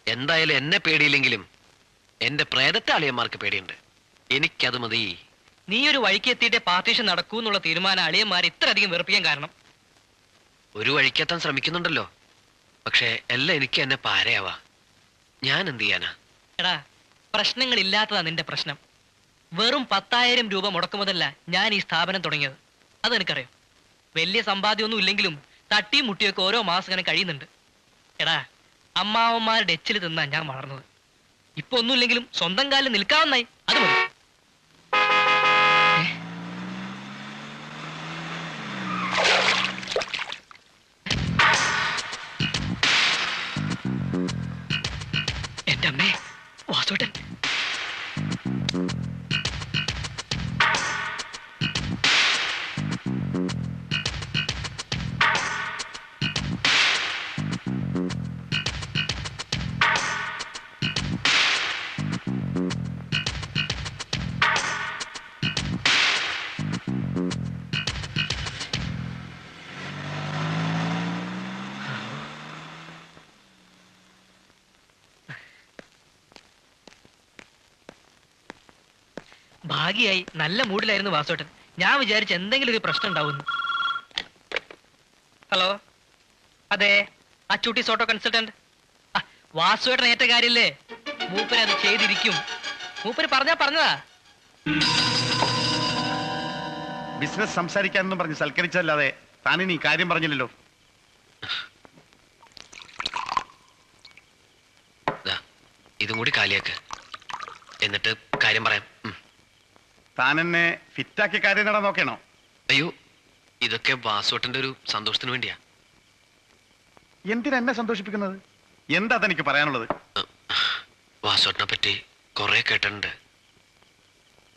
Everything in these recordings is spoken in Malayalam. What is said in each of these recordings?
എന്തായാലും എന്നെ പേടിയില്ലെങ്കിലും എന്റെ പ്രേതത്തെ അളിയന്മാർക്ക് പേടിയുണ്ട്. എനിക്കത് മതി. നീ ഒരു വഴിക്ക് എത്തിയിട്ടേ പാർട്ടീഷൻ നടക്കൂ എന്നുള്ള തീരുമാനം അളിയന്മാരെ ഇത്രയധികം വെറുപ്പിക്കാൻ കാരണം? ഒരു വഴിക്കെത്താൻ ശ്രമിക്കുന്നുണ്ടല്ലോ, പക്ഷെ എല്ലാം എനിക്ക് എന്നെ പാരയാവാ. ഞാൻ എന്ത് ചെയ്യാനാ? എടാ, പ്രശ്നങ്ങളില്ലാത്തതാ നിന്റെ പ്രശ്നം. വെറും 10,000 രൂപ മുടക്കുമുതല്ല ഞാൻ ഈ സ്ഥാപനം തുടങ്ങിയത്. അതെനിക്കറിയാം. വലിയ സമ്പാദ്യമൊന്നും ഇല്ലെങ്കിലും തട്ടിയും മുട്ടിയൊക്കെ ഓരോ മാസം ഇങ്ങനെ കഴിയുന്നുണ്ട്. എടാ, അമ്മാവന്മാരുടെ എച്ചിൽ തിന്നാ ഞാൻ വളർന്നത്. ഇപ്പൊ ഒന്നുമില്ലെങ്കിലും സ്വന്തം കാലിൽ നിൽക്കാവുന്നായി. അത് മതി. എന്റെ അമ്മേ, വാസോട്ടൻ. ഭാഗ്യായി, നല്ല മൂഡിലായിരുന്നു വാസോട്ടൻ. ഞാൻ വിചാരിച്ച എന്തെങ്കിലും ഒരു പ്രശ്നം ഉണ്ടാവുന്നു. ഹലോ, അതെ, അച്ചൂട്ടീസ് ഓട്ടോ കൺസൾട്ടന്റ്. വാസുവേട്ടൻ ഏറ്റ കാര്യല്ലേ, മൂപ്പര് അത് ചെയ്തിരിക്കും. മൂപ്പര് പറഞ്ഞതാ. ബിസിനസ് സംസാരിക്കാനൊന്നും പറഞ്ഞ് സൽക്കരിച്ചല്ലാതെ താനിനി കാര്യം പറഞ്ഞില്ലല്ലോ. ഇതും കൂടി കാലിയാക്ക്, എന്നിട്ട് കാര്യം പറയാം. താൻ എന്നെ ഫിറ്റാക്കിയ കാര്യം നട നോക്കണോ? അയ്യോ, ഇതൊക്കെ വാസോട്ടന്റെ ഒരു സന്തോഷത്തിന് വേണ്ടിയാ. എന്തിനാ എന്നെ സന്തോഷിപ്പിക്കുന്നത്? എന്താ തനിക്ക് പറയാനുള്ളത്? വാസോട്ടനെ പറ്റി കുറെ കേട്ടിട്ടുണ്ട്.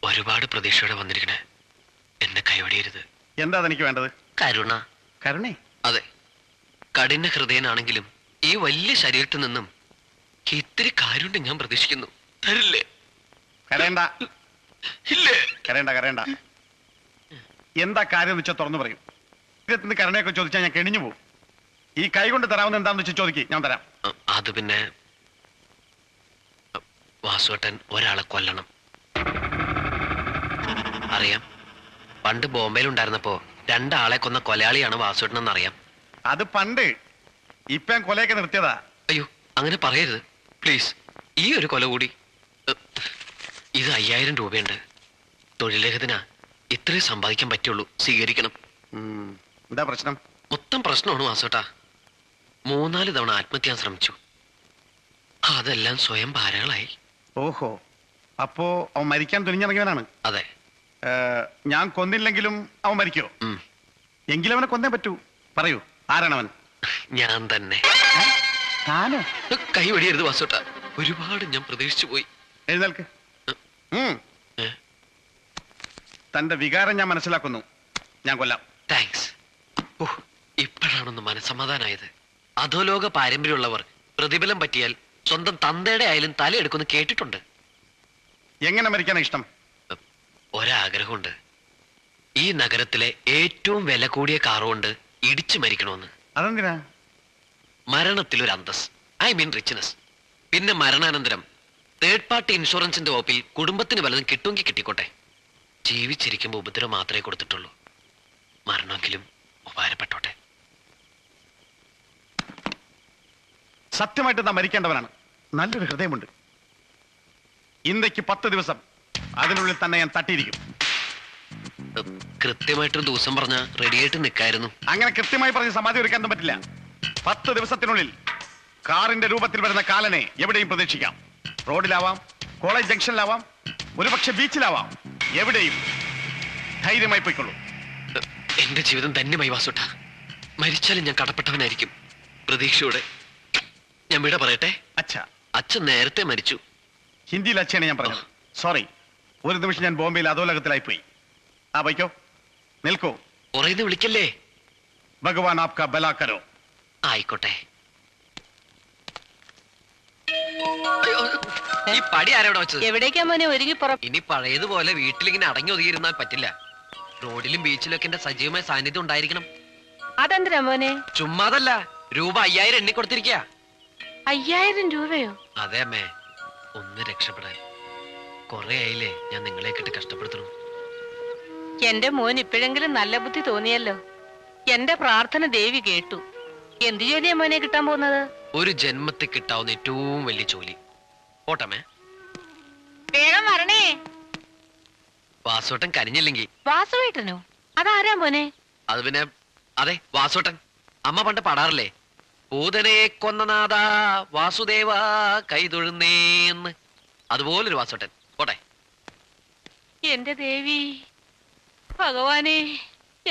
ഒരുപാട് പ്രതീക്ഷയോടെ വന്നിരിക്കണേ. എന്നെ കൈവടിയരുത്. എന്താ തനിക്ക് വേണ്ടത്? കരുണ. കരുണേ? അതെ, കഠിന ഹൃദയനാണെങ്കിലും ഈ വലിയ ശരീരത്തിൽ നിന്നും ഇത്തിരി കാരുണ്യം ഞാൻ പ്രതീക്ഷിക്കുന്നു. തരില്ലേ? കരയണ്ട, ഇല്ലേ? കരയണ്ട, കരയണ്ട. എന്താ കാര്യം എന്ന് വെച്ചാൽ തുറന്നു പറയൂ. ഇതിന് കരുണയൊക്കെ ചോദിച്ചാൽ ഞാൻ കെണിഞ്ഞു പോകും. ഈ കൈ കൊണ്ട് തരാവുന്ന എന്താന്ന് വെച്ചാൽ ചോദിക്ക്, ഞാൻ തരാം. അത് പിന്നെ വാസുവേട്ടൻ ഒരാളെ കൊല്ലണം. അറിയാം, പണ്ട് ബോംബെയിൽ ഉണ്ടായിരുന്നപ്പോ 2 ആളെ കൊന്ന കൊലയാളിയാണ് വാസുവേട്ടൻ എന്നറിയാം. അത് പണ്ട്. ഇപ്പൊ ഞാൻ കൊലയൊക്കെ നിർത്തിയതാ. അയ്യോ, അങ്ങനെ പറയരുത് പ്ലീസ്. ഈ ഒരു കൊല കൂടി. ഇത് 5000 രൂപയുണ്ട്. തൊഴിലേഖത്തിനാ, ഇത്രേ സമ്പാദിക്കാൻ പറ്റുള്ളൂ. സ്വീകരിക്കണം. എന്താ പ്രശ്നം? മൊത്തം പ്രശ്നമാണ് വാസുവേട്ടാ. 3-4 തവണ ആത്മഹത്യ ചെയ്യാൻ ശ്രമിച്ചു. അതെല്ലാം സ്വയം ഭാരങ്ങളായി. ഓഹോ, അപ്പോ അവൻ മരിക്കാൻ തുനിഞ്ഞിറങ്ങിയവനാണ്? അതെ. ഞാൻ കൊന്നില്ലെങ്കിലും അവൻ മരിക്കോ? എങ്കിലും അവനെ കൊന്നേ പറ്റൂ. പറയൂ, ആരാണവൻ? ഞാൻ തന്നെ. താനോ? കൈ വെടിയരുത് വാസുവേട്ടാ, ഒരുപാട് ഞാൻ പ്രതീക്ഷിച്ചു പോയി. എഴുന്നേൽക്ക്. തന്റെ വികാരം ഞാൻ മനസ്സിലാക്കുന്നു. ഞാൻ കൊല്ലാം. താങ്ക്സ്. ഓ, ഇപ്പോഴാണൊന്ന് മനസ്സമാധാനായത്. അധോലോക പാരമ്പര്യമുള്ളവർ പ്രതിഫലം പറ്റിയാൽ സ്വന്തം തന്തയുടെ ആയാലും തലയെടുക്കുമെന്ന് കേട്ടിട്ടുണ്ട്. എങ്ങനെ മരിക്കാനാ ഇഷ്ടം? ഒരാഗ്രഹമുണ്ട്. ഈ നഗരത്തിലെ ഏറ്റവും വില കൂടിയ കാറുകൊണ്ട് ഇടിച്ചു മരിക്കണമെന്ന്. അതെന്തിനാ? മരണത്തിലൊരു അന്തസ്, ഐ മീൻ റിച്ച്നെസ്. പിന്നെ മരണാനന്തരം തേർഡ് പാർട്ടി ഇൻഷുറൻസിന്റെ വകുപ്പിൽ കുടുംബത്തിന് വല്ലതും കിട്ടുമെങ്കിൽ കിട്ടിക്കോട്ടെ. ജീവിച്ചിരിക്കുമ്പോൾ ഉപദ്രവം മാത്രമേ കൊടുത്തിട്ടുള്ളൂ. മരണമെങ്കിലും ഉപകാരപ്പെട്ടോട്ടെ. സത്യമായിട്ട് നാം മരിക്കേണ്ടവനാണ്. നല്ലൊരു ഹൃദയമുണ്ട്. ഇന്ത്യക്ക് 10 ദിവസം, അതിനുള്ളിൽ തന്നെ ഞാൻ തട്ടിയിരിക്കും. കൃത്യമായിട്ടൊരു ദിവസം പറഞ്ഞ റെഡിയായിട്ട് നിൽക്കായിരുന്നു. അങ്ങനെ കൃത്യമായി പറഞ്ഞ് സമാധി ഒരുക്കാനൊന്നും പറ്റില്ല. 10 ദിവസത്തിനുള്ളിൽ കാറിന്റെ രൂപത്തിൽ വരുന്ന കാലനെ എവിടെയും പ്രതീക്ഷിക്കാം. റോഡിലാവാം, കോളേജ് ജംഗ്ഷനിലാവാം, ഒരുപക്ഷെ ബീച്ചിലാവാം. എവിടെയും ധൈര്യമായി പോയിക്കൊള്ളൂ. എന്റെ ജീവിതം ധന്യമായി വാസുട്ട. മരിച്ചാലും ഞാൻ കടപ്പെട്ടവനായിരിക്കും. പ്രതീക്ഷയോടെ ഞാൻ വിട പറയട്ടെ. അച്ഛൻ നേരത്തെ മരിച്ചു. ഹിന്ദിയിൽ അച്ഛയാണ് ഞാൻ പറഞ്ഞത്. സോറി, ഒരു നിമിഷം ഞാൻ ബോംബെയിൽ അധോലോകത്തിലായി പോയി. ആ വയ്ക്കോ, നിൽക്കൂ. ഉറയിന്ന് വിളിക്കല്ലേ. ഭഗവാൻ ആപ്കാ ബലാ കരോ. ആയിക്കോട്ടെ. ഈ പടി ആരോടെ വെച്ചത്? എവിടേക്കാ മോനെ ഒരുങ്ങി പുറം? ഇനി പഴയതുപോലെ വീട്ടിലിങ്ങനെ അടങ്ങി ഒതുങ്ങിയിരുന്നാൽ പറ്റില്ല. റോഡിലും ബീച്ചിലൊക്കെ എന്റെ സജീവമായ സാന്നിധ്യം ഉണ്ടായിരിക്കണം. അതെന്തിനാ മോനെ? ചുമ്മാതല്ല, രൂപ 5000 എണ്ണി കൊടുത്തിരിക്കുക. 5000 രൂപയോ? അതെ അമ്മേ, ഒന്ന് രക്ഷപ്പെടാൻ. കൊറേ ആയില്ലേ ഞാൻ നിങ്ങളെ കിട്ടി കഷ്ടപ്പെടുത്തണു. എന്റെ മോൻ ഇപ്പോഴെങ്കിലും നല്ല ബുദ്ധി തോന്നിയല്ലോ. എന്റെ പ്രാർത്ഥന ദേവി കേട്ടു. എന്ത് ജോലിയാ മോനെ കിട്ടാൻ പോകുന്നത്? ഒരു ജന്മത്തിൽ കിട്ടാവുന്ന ഏറ്റവും വലിയ ജോലി. ഓട്ടമ്മേ. വേഗം വരണേ. വാസോട്ടൻ കരിഞ്ഞില്ലെങ്കിൽ. വാസുവേട്ടനോ? അതാരാ മോനെ? അത് പിന്നെ അതെ, വാസോട്ടൻ. അമ്മ പണ്ട് പാടാറില്ലേ, പൂതനെ കൊന്നനാഥ വാസുദേവ കൈതൊഴുന്നേന്ന്. അതുപോലൊരു വാസോട്ടൻ. പോട്ടെ. എന്റെ ദേവി ഭഗവാനെ,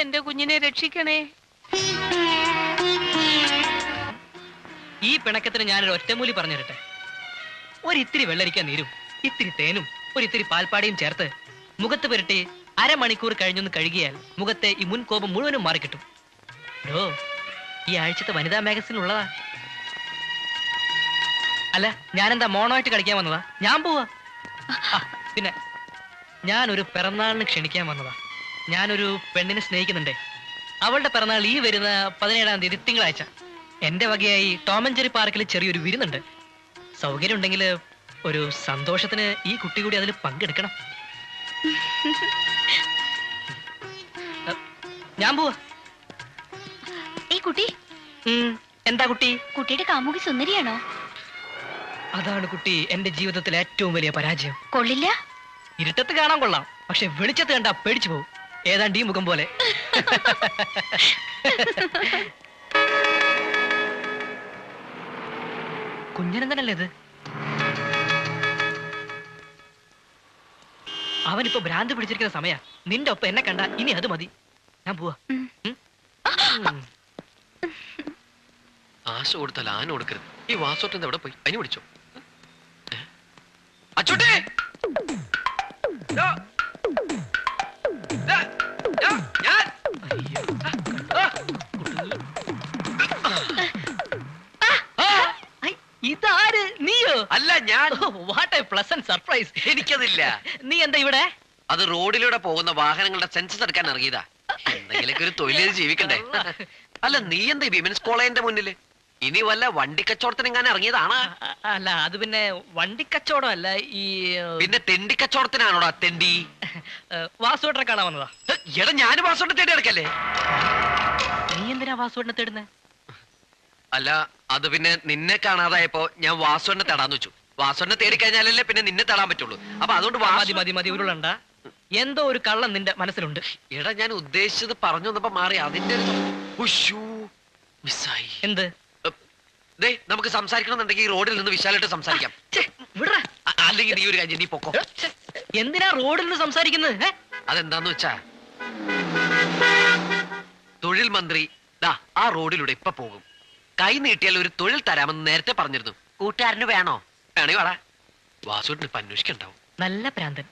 എന്റെ കുഞ്ഞിനെ രക്ഷിക്കണേ. ഈ പിണക്കത്തിന് ഞാനൊരു ഒറ്റമൂലി പറഞ്ഞു തരട്ടെ. ഒരിത്തിരി വെള്ളരിക്കാൻ നീരും ഇത്തിരി തേനും ഒരിത്തിരി പാൽപ്പാടിയും ചേർത്ത് മുഖത്ത് പുരട്ടി അരമണിക്കൂർ കഴിഞ്ഞൊന്ന് കഴുകിയാൽ മുഖത്തെ ഈ മുൻകോപം മുഴുവനും മാറിക്കിട്ടും. ഓ, ഈ ആഴ്ചത്തെ വനിതാ മാഗസിൻ ഉള്ളതാ. അല്ല, ഞാനെന്താ മോണോയിട്ട് കളിക്കാൻ വന്നതാ? ഞാൻ പോവാ. പിന്നെ ഞാനൊരു പിറന്നാളിന് ക്ഷണിക്കാൻ വന്നതാ. ഞാനൊരു പെണ്ണിനെ സ്നേഹിക്കുന്നുണ്ടേ. അവളുടെ പിറന്നാൾ ഈ വരുന്ന 17-ാം തീയതി തിങ്കളാഴ്ച. എന്റെ വകയായി ടോം ആൻഡ് ജെറി പാർക്കിൽ ചെറിയൊരു വിരുന്നുണ്ട്. സൗകര്യം ഉണ്ടെങ്കിൽ ഒരു സന്തോഷത്തിന് ഈ കുട്ടി കൂടി അതിൽ പങ്കെടുക്കണം. ഞാൻ പോവാ. ഈ കുട്ടി എന്താ കുട്ടി? കുട്ടിയുടെ കാമുകി സുന്ദരിയാണോ? അതാണ് കുട്ടി എന്റെ ജീവിതത്തിലെ ഏറ്റവും വലിയ പരാജയം. കൊള്ളില്ല. ഇരുട്ടത്ത് കാണാൻ കൊള്ളാം, പക്ഷെ വെളിച്ചത്ത് കണ്ടാ പേടിച്ചു പോകും. ഏതാണ്ട് ഈ മുഖം പോലെ. കുഞ്ഞനന്തനല്ലേ ഇത്? അവനിപ്പോ ഭ്രാന്ത് പിടിച്ചിരിക്കുന്ന സമയ. നിന്റെ ഒപ്പം എന്നെ കണ്ട ഇനി അത് മതി. ഞാൻ പോവാ. ആശ കൊടുത്താൽ ആന കൊടുക്കരുത്. ഈ വാസോട്ടൻ എവിടെ പോയി? അതിന് പിടിച്ചോ. അച്ചോട്ടെ, ഇതാര്? നീയോ? അല്ല, ഞാൻ. What a pleasant surprise. എനിക്കതില്ല. നീ എന്താ ഇവിടെ? അത് റോഡിലൂടെ പോകുന്ന വാഹനങ്ങളുടെ സെൻസസ് എടുക്കാൻ ഇറങ്ങിയതാ. എന്തെങ്കിലൊക്കെ ഒരു തൊഴിൽ ജീവിക്കണ്ടേ? അല്ല, നീ എന്താ വിമൻസ് കോളേജിന്റെ മുന്നില്? ഇനി വല്ല വണ്ടിക്കച്ചവടത്തിനെങ്ങാനും ഇറങ്ങിയതാണ്? അല്ല, അത് പിന്നെ വണ്ടിക്കച്ചവടം അല്ല, ഈ പിന്നെ തെണ്ടിക്കച്ചവടത്തിനാണോടാ തെണ്ടി? വാസുവേട്ടനെ കാണാൻ വന്നതാ. എടാ, ഞാൻ വാസോട്ടനെ തേടി ഇറക്കല്ലേ? നീ എന്തിനാ വാസുവേട്ടനെ തേടുന്നേ? അല്ല, അത് പിന്നെ നിന്നെ കാണാതായപ്പോ ഞാൻ വാസുവിനെ തേടാന്ന് വെച്ചു. വാസുവിനെ തേടി കഴിഞ്ഞാലല്ലേ പിന്നെ നിന്നെ തേടാൻ പറ്റുള്ളൂ. അപ്പൊ അതുകൊണ്ട് മതി മതി മതി, ഉരുളണ്ട. എന്തോ ഒരു കള്ളം നിന്റെ മനസ്സിലുണ്ട്. എടാ, ഞാൻ ഉദ്ദേശിച്ചത് പറഞ്ഞു വന്നപ്പോ മാറി. അതിന്റെ മിസ്സായി. എന്ത്? ദേ, നമുക്ക് സംസാരിക്കണമെന്നുണ്ടെങ്കിൽ ഈ റോഡിൽ നിന്ന് വിശാലായിട്ട് സംസാരിക്കാം. അല്ലെങ്കിൽ നീ ഒരു കാര്യം, നീ പൊക്കോ. എന്തിനാ റോഡിൽ നിന്ന് സംസാരിക്കുന്നത്? അതെന്താന്ന് വെച്ചാ, തൊഴിൽ മന്ത്രി ദാ ആ റോഡിലൂടെ ഇപ്പൊ പോകും. കൈ നീട്ടിയാൽ ഒരു തൊഴിൽ തരാമെന്ന് നേരത്തെ പറഞ്ഞിരുന്നു. കൂട്ടുകാരന് വേണോ? വേണേ വാടാ. വാസുവിന് ഇപ്പൊ അന്വേഷിക്കണ്ടാവും. നല്ല പ്രാന്തൻ.